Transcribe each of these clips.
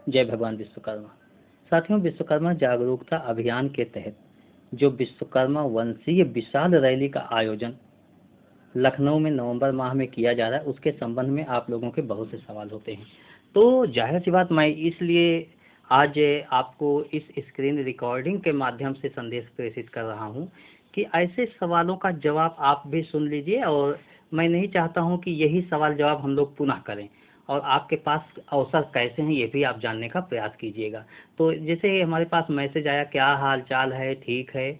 जय भगवान विश्वकर्मा। साथियों, विश्वकर्मा जागरूकता अभियान के तहत जो विश्वकर्मा वंशीय विशाल रैली का आयोजन लखनऊ में नवंबर माह में किया जा रहा है, उसके संबंध में आप लोगों के बहुत से सवाल होते हैं। तो जाहिर सी बात, मैं इसलिए आज आपको इस स्क्रीन रिकॉर्डिंग के माध्यम से संदेश प्रेषित कर रहा हूं कि ऐसे सवालों का जवाब आप भी सुन लीजिए, और मैं नहीं चाहता हूं कि यही सवाल जवाब हम लोग पुनः करें, और आपके पास अवसर कैसे हैं ये भी आप जानने का प्रयास कीजिएगा। तो जैसे हमारे पास मैसेज आया, क्या हाल चाल है, ठीक है,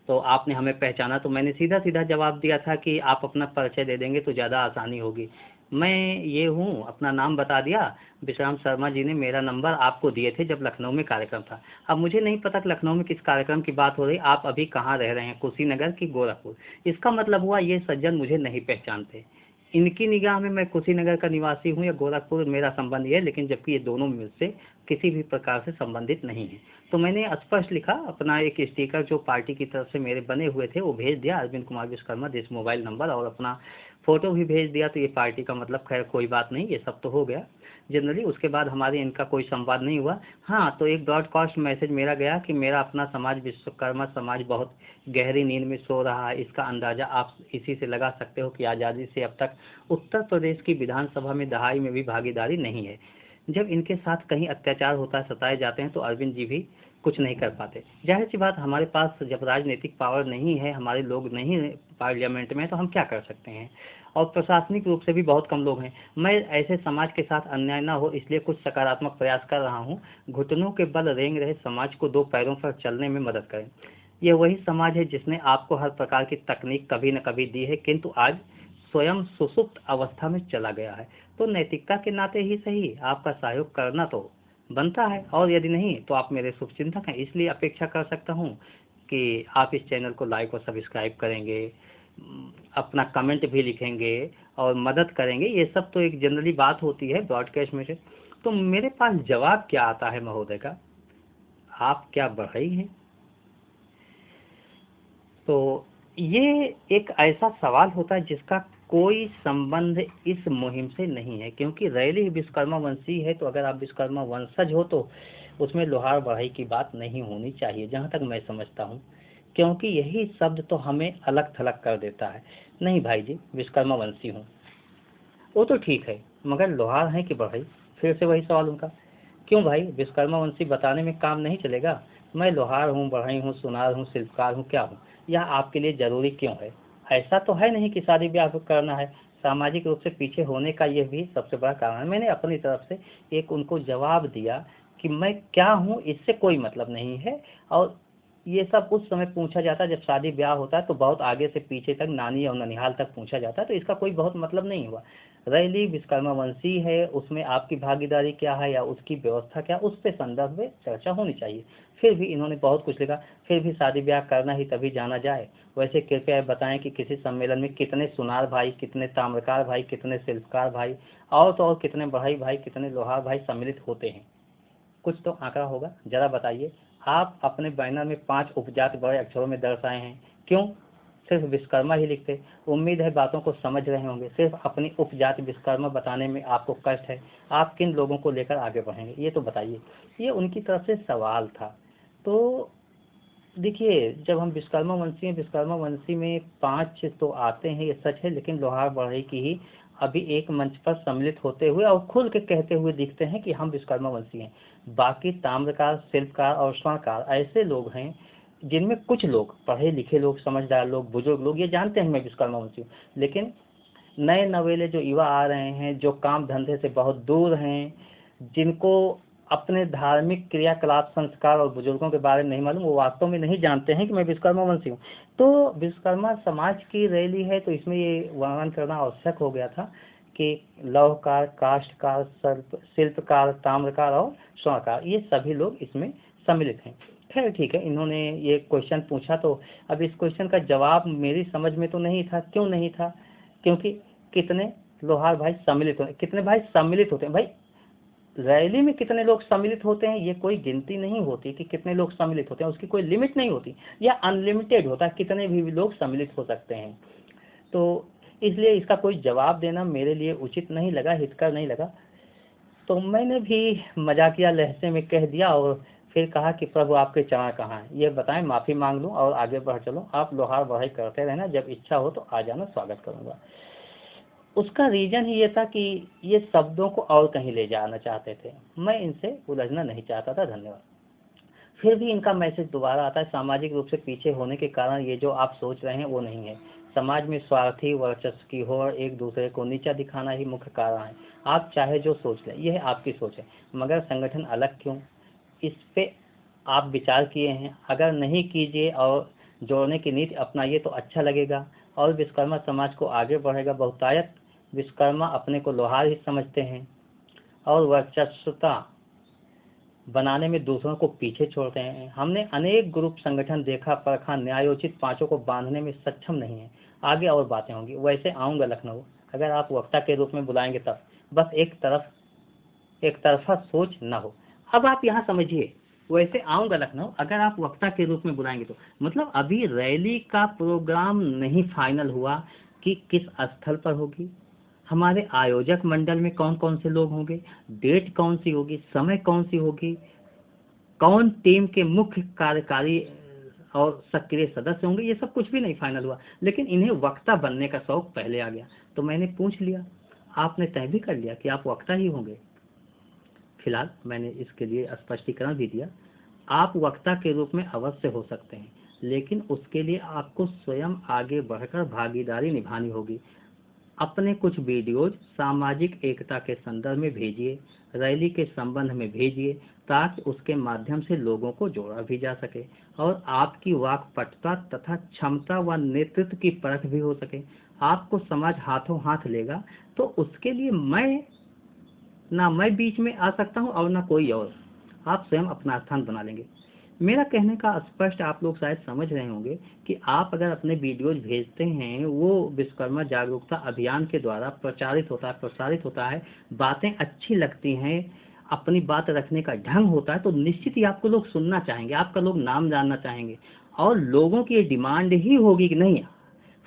तो आपने हमें पहचाना, तो मैंने सीधा सीधा जवाब दिया था कि आप अपना परिचय दे देंगे तो ज़्यादा आसानी होगी। मैं ये हूँ, अपना नाम बता दिया। विश्राम शर्मा जी ने मेरा नंबर आपको दिए थे जब लखनऊ में कार्यक्रम था। अब मुझे नहीं पता कि लखनऊ में किस कार्यक्रम की बात हो रही, आप अभी कहाँ रह रहे हैं, कुशीनगर की गोरखपुर। इसका मतलब हुआ ये सज्जन मुझे नहीं पहचानते। इनकी निगाह में मैं कुशीनगर का निवासी हूँ या गोरखपुर, मेरा संबंध ये है, लेकिन जबकि ये दोनों मुझसे किसी भी प्रकार से संबंधित नहीं है। तो मैंने स्पष्ट लिखा, अपना एक स्टिकर जो पार्टी की तरफ से मेरे बने हुए थे वो भेज दिया, Arvind Kumar Vishwakarma, this mobile number, और अपना फ़ोटो भी भेज दिया। तो ये पार्टी का मतलब, खैर कोई बात नहीं, ये सब तो हो गया जनरली। उसके बाद हमारे इनका कोई संवाद नहीं हुआ। हाँ, तो एक ब्रॉडकास्ट मैसेज मेरा गया कि मेरा अपना समाज विश्वकर्मा समाज बहुत गहरी नींद में सो रहा है। इसका अंदाज़ा आप इसी से लगा सकते हो कि आज़ादी से अब तक उत्तर प्रदेश की विधानसभा में दहाई में भी भागीदारी नहीं है। जब इनके साथ कहीं अत्याचार होता है, सताए जाते हैं, तो अरविंद जी भी कुछ नहीं कर पाते। जाहिर सी बात, हमारे पास जब राजनीतिक पावर नहीं है, हमारे लोग नहीं पार्लियामेंट में, तो हम क्या कर सकते हैं, और प्रशासनिक रूप से भी बहुत कम लोग हैं। मैं ऐसे समाज के साथ अन्याय ना हो इसलिए कुछ सकारात्मक प्रयास कर रहा हूँ। घुटनों के बल रेंग रहे समाज को दो पैरों पर चलने में मदद करें। यह वही समाज है जिसने आपको हर प्रकार की तकनीक कभी न कभी दी है, किंतु आज स्वयं सुसुप्त अवस्था में चला गया है। तो नैतिकता के नाते ही सही आपका सहयोग करना तो बनता है, और यदि नहीं तो आप मेरे शुभचिंतक हैं, इसलिए अपेक्षा कर सकता हूँ कि आप इस चैनल को लाइक और सब्सक्राइब करेंगे, अपना कमेंट भी लिखेंगे और मदद करेंगे। ये सब तो एक जनरली बात होती है ब्रॉडकास्ट में से। तो मेरे पास जवाब क्या आता है महोदय का, आप क्या बढ़ई हैं? तो ये एक ऐसा सवाल होता है जिसका कोई संबंध इस मुहिम से नहीं है, क्योंकि रैली विश्वकर्मा वंशी है। तो अगर आप विश्वकर्मा वंशज हो तो उसमें लोहार बढ़ई की बात नहीं होनी चाहिए, जहाँ तक मैं समझता हूँ, क्योंकि यही शब्द तो हमें अलग थलग कर देता है। नहीं भाई जी, विश्वकर्मा वंशी हूँ वो तो ठीक है, मगर लोहार हैं कि बढ़ई? फिर से वही सवाल उनका, क्यों भाई, विश्वकर्मा वंशी बताने में काम नहीं चलेगा? मैं लोहार हूँ, बढ़ई हूँ, सुनार हूँ, शिल्पकार हूँ, क्या हूँ? यह आपके लिए जरूरी क्यों है? ऐसा तो है नहीं कि शादी ब्याह करना है, सामाजिक रूप से पीछे होने का यह भी सबसे बड़ा कारण है। मैंने अपनी तरफ से एक उनको जवाब दिया कि मैं क्या हूँ इससे कोई मतलब नहीं है, और ये सब उस समय पूछा जाता है जब शादी ब्याह होता है, तो बहुत आगे से पीछे तक, नानी और ननिहाल तक पूछा जाता है, तो इसका कोई बहुत मतलब नहीं हुआ। रैली विश्वकर्मा वंशी है, उसमें आपकी भागीदारी क्या है या उसकी व्यवस्था क्या, उस पे संदर्भ में चर्चा होनी चाहिए। फिर भी इन्होंने बहुत कुछ लिखा, फिर भी शादी ब्याह करना ही तभी जाना जाए। वैसे कृपया बताएं कि किसी सम्मेलन में कितने सुनार भाई, कितने ताम्रकार भाई, कितने शिल्पकार भाई, और तो और कितने बढ़ई भाई, कितने लोहार भाई सम्मिलित होते हैं? कुछ तो आंकड़ा होगा, जरा बताइए। आप अपने बैनर में 5 उपजाति बड़े अक्षरों में दर्शाए हैं, क्यों सिर्फ विश्वकर्मा ही लिखते? उम्मीद है बातों को समझ रहे होंगे। सिर्फ अपनी उपजाति विश्वकर्मा बताने में आपको कष्ट है, आप किन लोगों को लेकर आगे बढ़ेंगे, ये तो बताइए। ये उनकी तरफ से सवाल था। तो देखिए, जब हम विश्वकर्मा वंशी हैं, विश्वकर्मा वंशी में 5 तो आते हैं, ये सच है, लेकिन लोहार बढ़ई की ही अभी एक मंच पर सम्मिलित होते हुए और खुल के कहते हुए दिखते हैं कि हम विश्वकर्मा वंशी हैं। बाकी ताम्रकार, शिल्पकार और स्वर्णकार ऐसे लोग हैं जिनमें कुछ लोग, पढ़े लिखे लोग, समझदार लोग, बुजुर्ग लोग, ये जानते हैं मैं विश्वकर्मा वंशी हूँ, लेकिन नए नवेले जो युवा आ रहे हैं, जो काम धंधे से बहुत दूर हैं, जिनको अपने धार्मिक क्रियाकलाप, संस्कार और बुजुर्गों के बारे में नहीं मालूम, वो वास्तव में नहीं जानते हैं कि मैं विश्वकर्मा वंशी हूँ। तो विश्वकर्मा समाज की रैली है, तो इसमें ये वर्णन करना आवश्यक हो गया था कि लौहकार, काष्ठकार, शिल्पकार, ताम्रकार और स्वर्णकार, ये सभी लोग इसमें सम्मिलित हैं। खैर ठीक है, इन्होंने ये क्वेश्चन पूछा, तो अब इस क्वेश्चन का जवाब मेरी समझ में तो नहीं था। क्यों नहीं था? क्योंकि कितने लोहार भाई सम्मिलित होते, कितने भाई सम्मिलित होते हैं? भाई, रैली में कितने लोग सम्मिलित होते हैं ये कोई गिनती नहीं होती कि कितने लोग सम्मिलित होते हैं, उसकी कोई लिमिट नहीं होती, या अनलिमिटेड होता है, कितने भी लोग सम्मिलित हो सकते हैं। तो इसलिए इसका कोई जवाब देना मेरे लिए उचित नहीं लगा, हितकर नहीं लगा। तो मैंने भी मजाकिया लहजे में कह दिया और फिर कहा कि प्रभु आपके चरण कहाँ हैं, ये बताएं, माफ़ी मांग लूँ और आगे बढ़ चलो। आप लोहार बढ़ाई करते रहना, जब इच्छा हो तो आ जाना, स्वागत करूँगा। उसका रीजन ही ये था कि ये शब्दों को और कहीं ले जाना चाहते थे, मैं इनसे उलझना नहीं चाहता था। धन्यवाद। फिर भी इनका मैसेज दोबारा आता है, सामाजिक रूप से पीछे होने के कारण ये जो आप सोच रहे हैं वो नहीं है। समाज में स्वार्थी वर्चस्व की हो और एक दूसरे को नीचा दिखाना ही मुख्य कारण है। आप चाहे जो सोच लें, यह आपकी सोच है, मगर संगठन अलग क्यों, इस पे आप विचार किए हैं? अगर नहीं कीजिए और जोड़ने की नीति अपनाइए तो अच्छा लगेगा और विश्वकर्मा समाज को आगे बढ़ेगा। बहुतायत विश्वकर्मा अपने को लोहार ही समझते हैं और वर्चस्वता बनाने में दूसरों को पीछे छोड़ते हैं। हमने अनेक ग्रुप संगठन देखा परखा, न्यायोचित पांचों को बांधने में सक्षम नहीं है। आगे और बातें होंगी। वैसे आऊँगा लखनऊ, अगर आप वक्ता के रूप में बुलाएंगे तब। बस एक तरफा सोच न हो। अब आप यहाँ समझिए, वैसे आऊँगा लखनऊ अगर आप वक्ता के रूप में बुलाएंगे तो, मतलब अभी रैली का प्रोग्राम नहीं फाइनल हुआ कि किस स्थल पर होगी, हमारे आयोजक मंडल में कौन कौन से लोग होंगे, डेट कौन सी होगी, समय कौन सी होगी, कौन टीम के मुख्य कार्यकारी और सक्रिय सदस्य होंगे, ये सब कुछ भी नहीं फाइनल हुआ। लेकिन इन्हें वक्ता बनने का शौक पहले आ गया, तो मैंने पूछ लिया। आपने तय भी कर लिया कि आप वक्ता ही होंगे। फिलहाल मैंने इसके लिए स्पष्टीकरण भी दिया। आप वक्ता के रूप में अवश्य हो सकते हैं, लेकिन उसके लिए आपको स्वयं आगे बढ़कर भागीदारी निभानी होगी। अपने कुछ वीडियोज सामाजिक एकता के संदर्भ में भेजिए, रैली के संबंध में भेजिए, ताकि उसके माध्यम से लोगों को जोड़ा भी जा सके और आपकी वाक्पटुता तथा क्षमता व नेतृत्व की परख भी हो सके। आपको समाज हाथों हाथ लेगा तो उसके लिए मैं बीच में आ सकता हूँ और ना कोई और। आप स्वयं अपना स्थान बना लेंगे। मेरा कहने का स्पष्ट आप लोग शायद समझ रहे होंगे कि आप अगर अपने वीडियोज भेजते हैं, वो विश्वकर्मा जागरूकता अभियान के द्वारा प्रसारित होता है, बातें अच्छी लगती हैं, अपनी बात रखने का ढंग होता है, तो निश्चित ही आपको लोग सुनना चाहेंगे, आपका लोग नाम जानना चाहेंगे और लोगों की डिमांड ही होगी कि नहीं,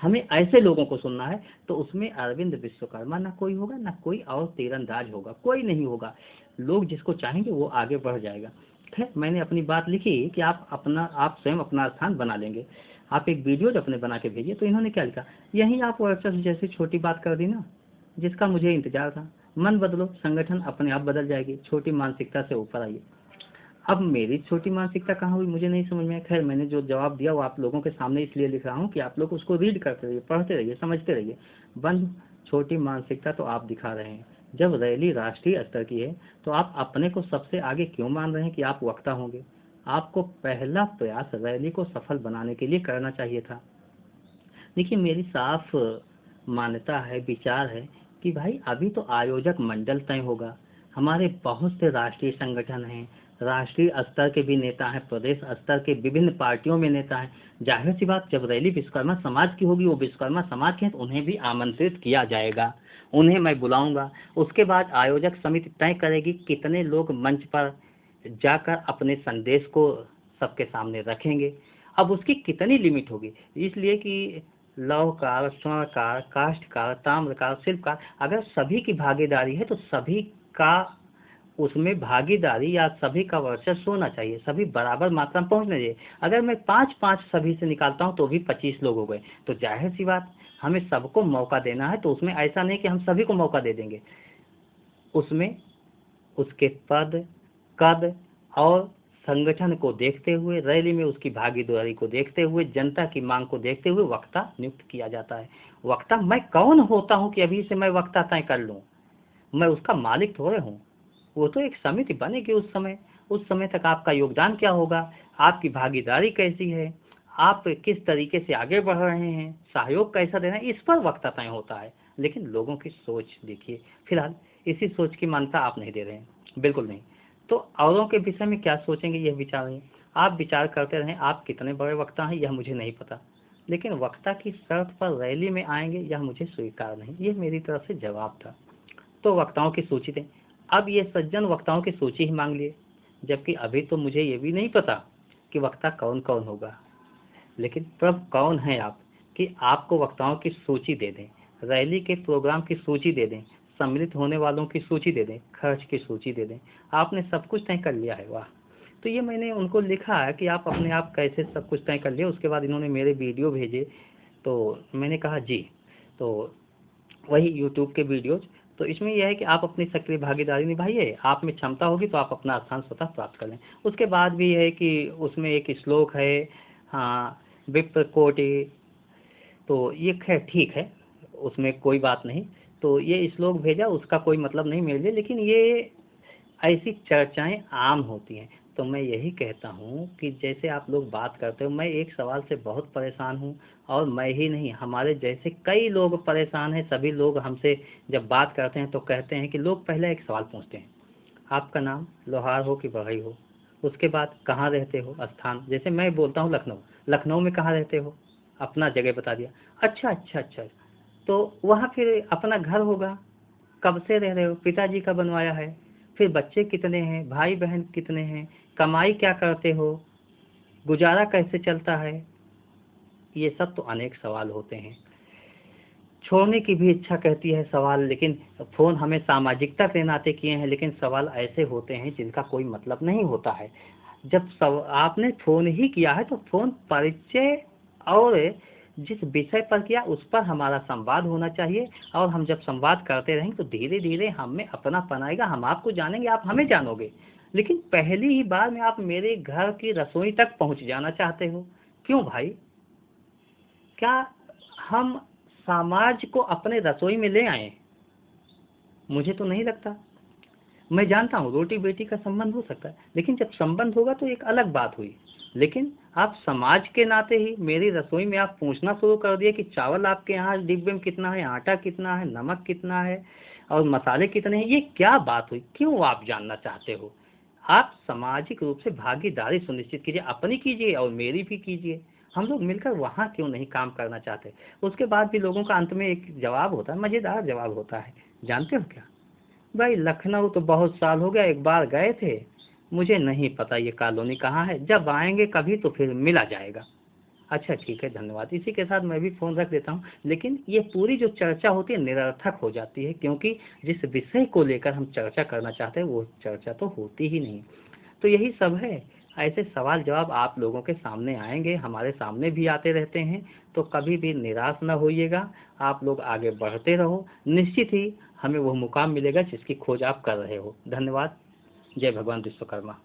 हमें ऐसे लोगों को सुनना है। तो उसमें अरविंद विश्वकर्मा ना कोई होगा, ना कोई और तीरंदाज होगा, कोई नहीं होगा। लोग जिसको चाहेंगे वो आगे बढ़ जाएगा। खैर, मैंने अपनी बात लिखी कि आप स्वयं अपना स्थान बना लेंगे। आप एक वीडियो अपने बना के भेजिए। तो इन्होंने क्या लिखा, यही आप वर्चस्व जैसी छोटी बात कर दी ना, जिसका मुझे इंतजार था। मन बदलो, संगठन अपने आप बदल जाएगी। छोटी मानसिकता से ऊपर आइए। अब मेरी छोटी मानसिकता कहाँ हुई, मुझे नहीं समझ में आया। खैर, मैंने जो जवाब दिया वो आप लोगों के सामने इसलिए लिख रहा हूँ कि आप लोग उसको रीड करते रहिए, पढ़ते रहिए, समझते रहिए। बंद छोटी मानसिकता तो आप दिखा रहे हैं। जब रैली राष्ट्रीय स्तर की है तो आप अपने को सबसे आगे क्यों मान रहे हैं कि आप वक्ता होंगे? आपको पहला प्रयास रैली को सफल बनाने के लिए करना चाहिए था। देखिए, मेरी साफ मान्यता है, विचार है कि भाई अभी तो आयोजक मंडल तय होगा। हमारे बहुत से राष्ट्रीय संगठन हैं, राष्ट्रीय स्तर के भी नेता हैं, प्रदेश स्तर के विभिन्न पार्टियों में नेता हैं। जाहिर सी बात, जब रैली विश्वकर्मा समाज की होगी, वो विश्वकर्मा समाज के हैं, तो उन्हें भी आमंत्रित किया जाएगा, उन्हें मैं बुलाऊंगा। उसके बाद आयोजक समिति तय करेगी कितने लोग मंच पर जाकर अपने संदेश को सबके सामने रखेंगे। अब उसकी कितनी लिमिट होगी, इसलिए कि लौहकार, स्वर्णकार, काष्ठकार, ताम्रकार, शिल्पकार, अगर सभी की भागीदारी है तो सभी का उसमें भागीदारी या सभी का वर्चस्व होना चाहिए, सभी बराबर मात्रा में पहुंचना चाहिए। अगर मैं 5-5 सभी से निकालता हूं तो भी 25 लोग हो गए, तो जाहिर सी बात हमें सबको मौका देना है। तो उसमें ऐसा नहीं कि हम सभी को मौका दे देंगे, उसमें उसके पद, कद और संगठन को देखते हुए, रैली में उसकी भागीदारी को देखते हुए, जनता की मांग को देखते हुए वक्ता नियुक्त किया जाता है। वक्ता मैं कौन होता हूं कि अभी से मैं वक्ता तय कर लूं? मैं उसका मालिक थोड़े हूं। वो तो एक समिति बनेगी। उस समय तक आपका योगदान क्या होगा, आपकी भागीदारी कैसी है, आप किस तरीके से आगे बढ़ रहे हैं, सहयोग कैसा देना है, इस पर वक्ता तय होता है। लेकिन लोगों की सोच देखिए, फिलहाल इसी सोच की मान्यता आप नहीं दे रहे हैं, बिल्कुल नहीं। तो औरों के विषय में क्या सोचेंगे यह विचार नहीं। आप विचार करते रहें, आप कितने बड़े वक्ता हैं यह मुझे नहीं पता, लेकिन वक्ता की शर्त पर रैली में आएंगे यह मुझे स्वीकार नहीं। ये मेरी तरफ से जवाब था। तो वक्ताओं की सूची दें। अब ये सज्जन वक्ताओं की सूची ही मांग लिए, जबकि अभी तो मुझे ये भी नहीं पता कि वक्ता कौन कौन होगा। लेकिन तब कौन है आप कि आपको वक्ताओं की सूची दे दें, रैली के प्रोग्राम की सूची दे दें, सम्मिलित होने वालों की सूची दे दें, खर्च की सूची दे दें। आपने सब कुछ तय कर लिया है, वाह। तो ये मैंने उनको लिखा है कि आप अपने आप कैसे सब कुछ तय कर लिए। उसके बाद इन्होंने मेरे वीडियो भेजे, तो मैंने कहा जी, तो वही यूट्यूब के वीडियोज। तो इसमें यह है कि आप अपनी सक्रिय भागीदारी निभाइए, आप में क्षमता होगी तो आप अपना स्थान स्वतः प्राप्त कर लें। उसके बाद भी है कि उसमें एक श्लोक है, हाँ, विप्र कोटि, तो ये खैर ठीक है, उसमें कोई बात नहीं। तो ये श्लोक भेजा, उसका कोई मतलब नहीं मेरे लिए, लेकिन ये ऐसी चर्चाएं आम होती हैं। तो मैं यही कहता हूँ कि जैसे आप लोग बात करते हो, मैं एक सवाल से बहुत परेशान हूँ, और मैं ही नहीं, हमारे जैसे कई लोग परेशान हैं। सभी लोग हमसे जब बात करते हैं तो कहते हैं कि लोग पहले एक सवाल पूछते हैं, आपका नाम लोहार हो कि बढ़ई हो, उसके बाद कहाँ रहते हो, स्थान। जैसे मैं बोलता हूँ लखनऊ, लखनऊ में कहाँ रहते हो, अपना जगह बता दिया। अच्छा अच्छा अच्छा, तो वहाँ फिर अपना घर होगा, कब से रह रहे हो, पिताजी का बनवाया है, फिर बच्चे कितने हैं, भाई बहन कितने हैं, कमाई क्या करते हो, गुजारा कैसे चलता है। ये सब तो अनेक सवाल होते हैं। छोड़ने की भी इच्छा कहती है सवाल, लेकिन फ़ोन हमें सामाजिकता के नाते किए हैं, लेकिन सवाल ऐसे होते हैं जिनका कोई मतलब नहीं होता है। जब आपने फ़ोन ही किया है तो फ़ोन परिचय और जिस विषय पर किया उस पर हमारा संवाद होना चाहिए, और हम जब संवाद करते रहेंगे तो धीरे धीरे हम में अपनापन आएगा, हम आपको जानेंगे, आप हमें जानोगे। लेकिन पहली ही बार में आप मेरे घर की रसोई तक पहुंच जाना चाहते हो, क्यों भाई? क्या हम समाज को अपने रसोई में ले आए? मुझे तो नहीं लगता। मैं जानता हूँ रोटी बेटी का संबंध हो सकता है, लेकिन जब संबंध होगा तो एक अलग बात हुई। लेकिन आप समाज के नाते ही मेरी रसोई में आप पूछना शुरू कर दिए कि चावल आपके यहाँ डिब्बे में कितना है, आटा कितना है, नमक कितना है, और मसाले कितने हैं। ये क्या बात हुई? क्यों आप जानना चाहते हो? आप सामाजिक रूप से भागीदारी सुनिश्चित कीजिए, अपनी कीजिए और मेरी भी कीजिए। हम लोग मिलकर वहाँ क्यों नहीं काम करना चाहते? उसके बाद भी लोगों का अंत में एक जवाब होता है, मज़ेदार जवाब होता है। जानते हो क्या? भाई लखनऊ तो बहुत साल हो गया, एक बार गए थे, मुझे नहीं पता ये कॉलोनी कहाँ है, जब आएंगे कभी तो फिर मिला जाएगा। अच्छा ठीक है, धन्यवाद। इसी के साथ मैं भी फ़ोन रख देता हूँ। लेकिन ये पूरी जो चर्चा होती है निरर्थक हो जाती है, क्योंकि जिस विषय को लेकर हम चर्चा करना चाहते हैं वो चर्चा तो होती ही नहीं। तो यही सब है। ऐसे सवाल जवाब आप लोगों के सामने आएंगे, हमारे सामने भी आते रहते हैं। तो कभी भी निराश न होइएगा, आप लोग आगे बढ़ते रहो, निश्चित ही हमें वो मुकाम मिलेगा जिसकी खोज आप कर रहे हो। धन्यवाद। जय भगवान विश्वकर्मा।